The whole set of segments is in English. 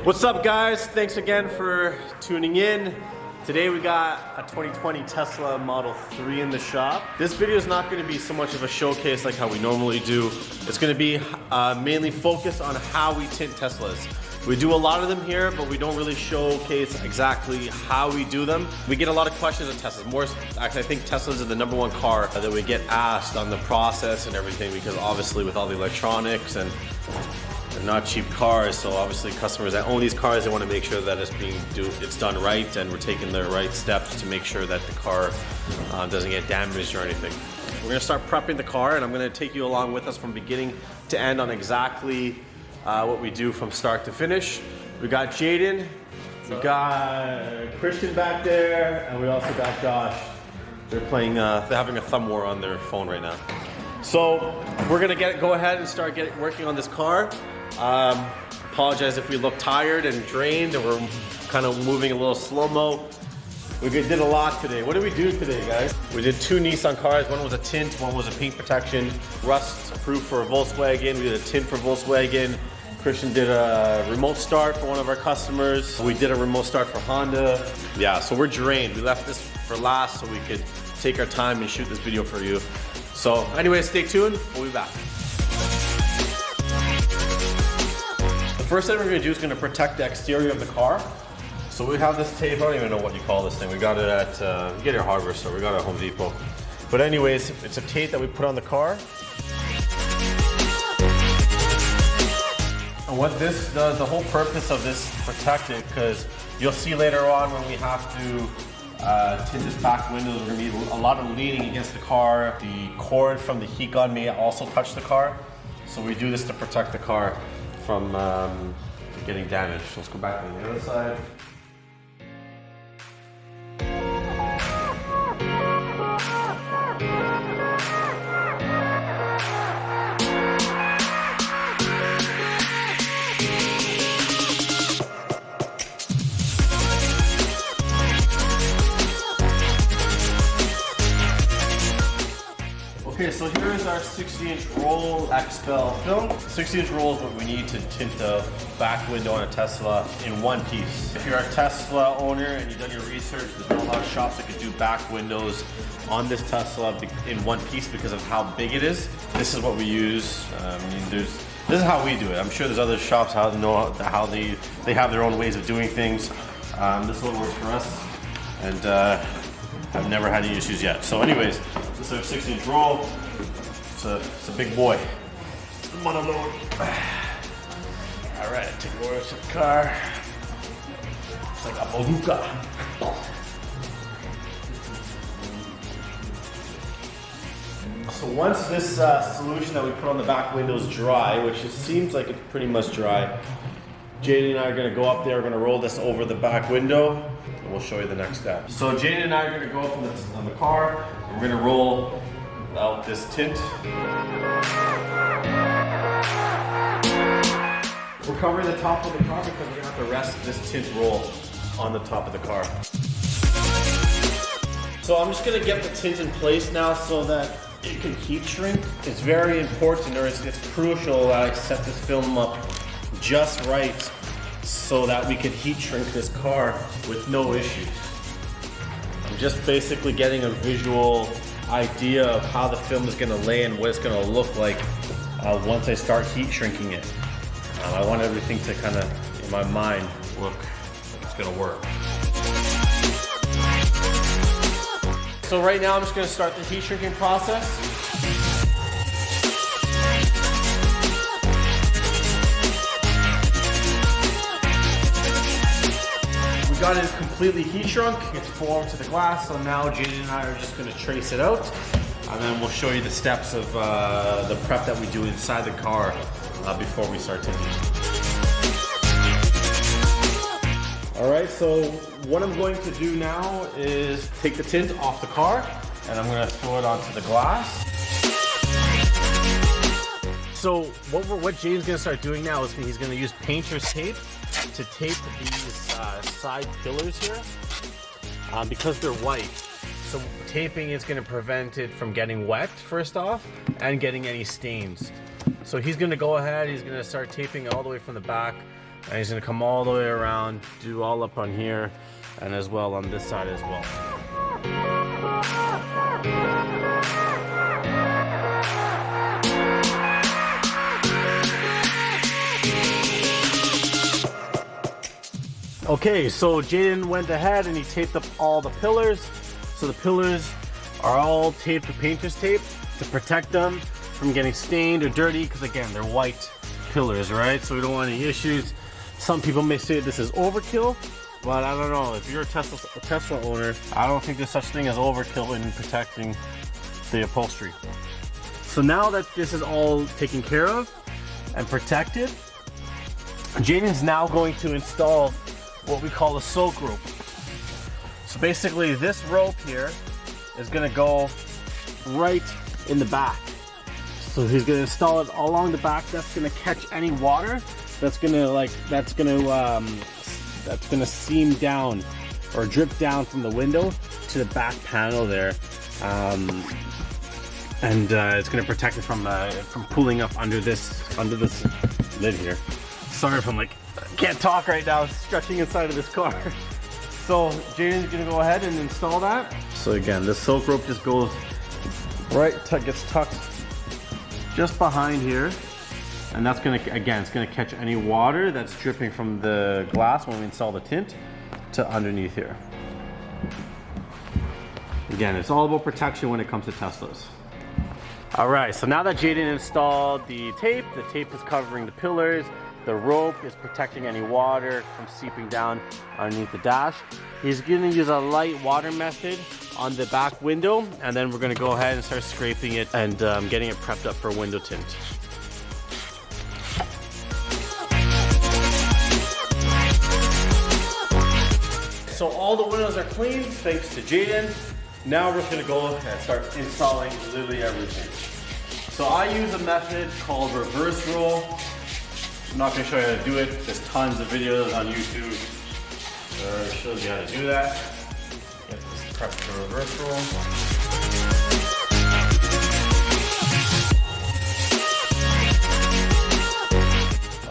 What's up, guys? Thanks again for tuning in. Today we got a 2020 Tesla Model 3 in the shop. This video is not going to be so much of a showcase like how we normally do. It's going to be mainly focused on how we tint Teslas. We do a lot of them here, but we don't really showcase exactly how we do them. We get a lot of questions on Teslas. Actually, I think Teslas are the #1 car that we get asked on the process and everything, because obviously with all the electronics and they're not cheap cars, so obviously customers that own these cars, they want to make sure that it's done right and we're taking the right steps to make sure that the car doesn't get damaged or anything. We're going to start prepping the car, and I'm going to take you along with us from beginning to end on exactly what we do from start to finish. We got Jaden, we got Christian back there, and we also got Josh. They're having a thumb war on their phone right now. So we're gonna go ahead and start working on this car. Apologize if we look tired and drained, and we're kind of moving a little slow-mo. We did a lot today. What did we do today, guys? We did 2 Nissan cars. One was a tint, one was a paint protection. Rust proof for Volkswagen. We did a tint for Volkswagen. Christian did a remote start for one of our customers. We did a remote start for Honda. Yeah, so we're drained. We left this for last so we could take our time and shoot this video for you. So anyway, stay tuned. We'll be back. The first thing we're going to do is going to protect the exterior of the car. So we have this tape. I don't even know what you call this thing. We got it at get your hardware store. We got it at Home Depot. But anyways, it's a tape that we put on the car. And what this does, the whole purpose of this protect it, because you'll see later on when we have to tint this back window, there's going to be a lot of leaning against the car. The cord from the heat gun may also touch the car. So we do this to protect the car from getting damaged. Let's go back to the other side. Okay, so here is our 60-inch roll expel film. 60-inch roll is what we need to tint the back window on a Tesla in one piece. If you're a Tesla owner and you've done your research, there's not a lot of shops that could do back windows on this Tesla in one piece because of how big it is. This is what we use. This is how we do it. I'm sure there's other shops how they have their own ways of doing things. This is what works for us, and I've never had any issues yet. So anyways, this is our 60-inch roll. It's a big boy. I'm on a load. All right, take more of the car. It's like a bazooka. So once this solution that we put on the back window is dry, which it seems like it's pretty much dry, Jaden and I are going to go up there. We're going to roll this over the back window, and we'll show you the next step. So Jaden and I are going to go up on the car, and we're going to roll out this tint. We're covering the top of the car because we're going to have to rest this tint roll on the top of the car. So I'm just going to get the tint in place now so that it can heat shrink. It's very important, or it's crucial that I set this film up just right so that we can heat shrink this car with no issues. I'm just basically getting a visual idea of how the film is going to lay and what it's going to look like once I start heat shrinking it. I want everything to kind of, in my mind, look like it's going to work. So right now I'm just going to start the heat shrinking process. We got it completely heat shrunk. It's formed to the glass, so now Jaden and I are just going to trace it out, and then we'll show you the steps of the prep that we do inside the car before we start tinting. Alright, so what I'm going to do now is take the tint off the car, and I'm going to throw it onto the glass. So what Jaden's going to start doing now is he's going to use painter's tape to tape these side pillars here because they're white. So taping is going to prevent it from getting wet first off and getting any stains. So he's going to go ahead, he's going to start taping all the way from the back And he's gonna come all the way around, do all up on here, and as well on this side as well. Okay, so Jaden went ahead and he taped up all the pillars. So the pillars are all taped with painter's tape to protect them from getting stained or dirty, because again, they're white pillars, right? So we don't want any issues. Some people may say this is overkill, but I don't know. If you're a Tesla owner, I don't think there's such thing as overkill in protecting the upholstery. So now that this is all taken care of and protected, Jaden's now going to install what we call a soak rope. So basically this rope here is gonna go right in the back. So he's gonna install it all along the back. That's gonna catch any water that's gonna seam down or drip down from the window to the back panel there. It's gonna protect it from pooling up under this lid here. Sorry if I'm like, can't talk right now, stretching inside of this car. So Jaden's gonna go ahead and install that. So again, this soak rope just goes right, gets tucked just behind here. And that's gonna, again, it's gonna catch any water that's dripping from the glass when we install the tint to underneath here. Again, it's all about protection when it comes to Teslas. All right, so now that Jaden installed the tape is covering the pillars. The rope is protecting any water from seeping down underneath the dash. He's gonna use a light water method on the back window, and then we're gonna go ahead and start scraping it and getting it prepped up for window tint. So all the windows are clean, thanks to Jaden. Now we're just gonna go and start installing literally everything. So I use a method called reverse roll. I'm not going to show you how to do it. There's tons of videos on YouTube that shows you how to do that. Get this prepped for reverse roll.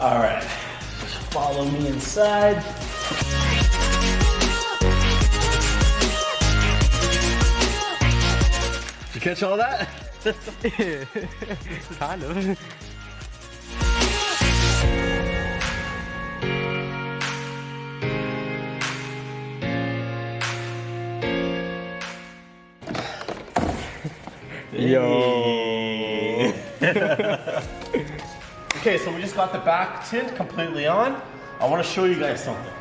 All right, just follow me inside. Did you catch all that? Kind of. Yo. Okay, so we just got the back tint completely on. I want to show you guys something.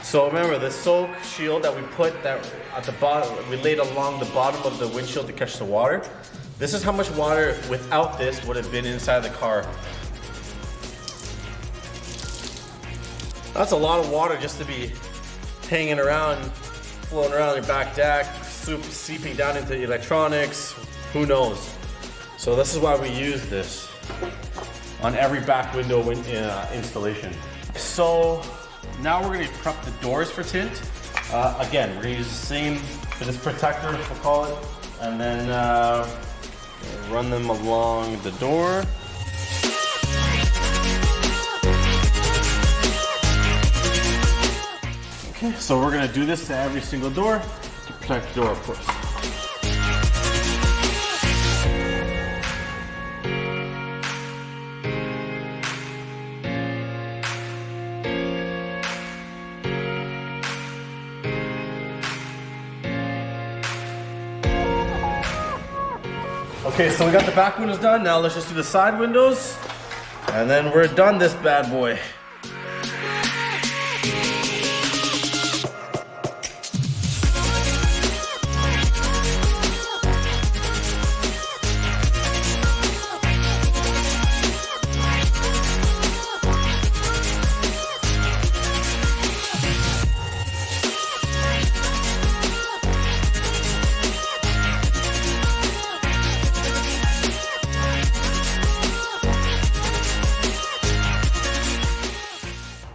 So remember the soak shield that we put that at the bottom, we laid along the bottom of the windshield to catch the water. This is how much water without this would have been inside the car. That's a lot of water just to be hanging around, floating around your back deck, seeping down into the electronics. Who knows? So this is why we use this on every back window installation. So now we're gonna prep the doors for tint. Again, we're gonna use the same for this protector, we'll call it, and then run them along the door. Okay, so we're gonna do this to every single door to protect the door, of course. Okay, so we got the back windows done. Now let's just do the side windows, and then we're done this bad boy.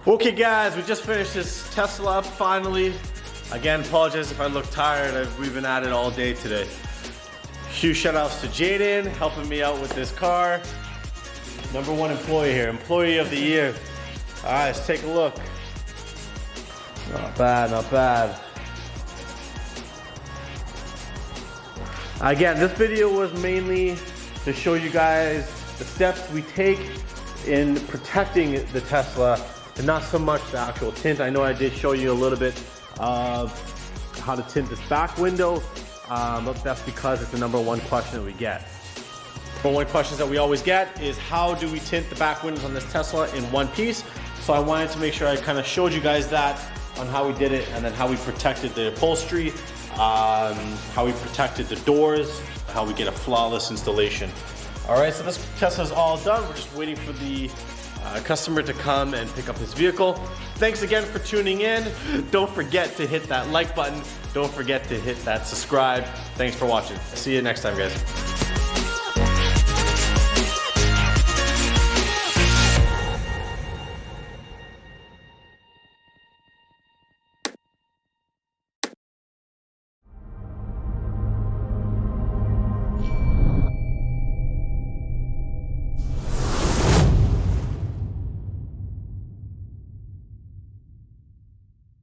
Okay guys, we just finished this Tesla up finally. Again, apologize if I look tired. We've been at it all day today. Huge shout outs to Jaden, helping me out with this car. #1 employee here, employee of the year. All right, let's take a look. Not bad, not bad. Again, this video was mainly to show you guys the steps we take in protecting the Tesla, and not so much the actual tint. I know I did show you a little bit of how to tint this back window, but that's because it's the #1 question that we get. But one questions that we always get is how do we tint the back windows on this Tesla in one piece? So I wanted to make sure I kind of showed you guys that on how we did it, and then how we protected the upholstery, how we protected the doors, how we get a flawless installation. All right, so this Tesla's all done. We're just waiting for the customer to come and pick up his vehicle. Thanks again for tuning in. Don't forget to hit that like button. Don't forget to hit that subscribe. Thanks for watching. See you next time, guys.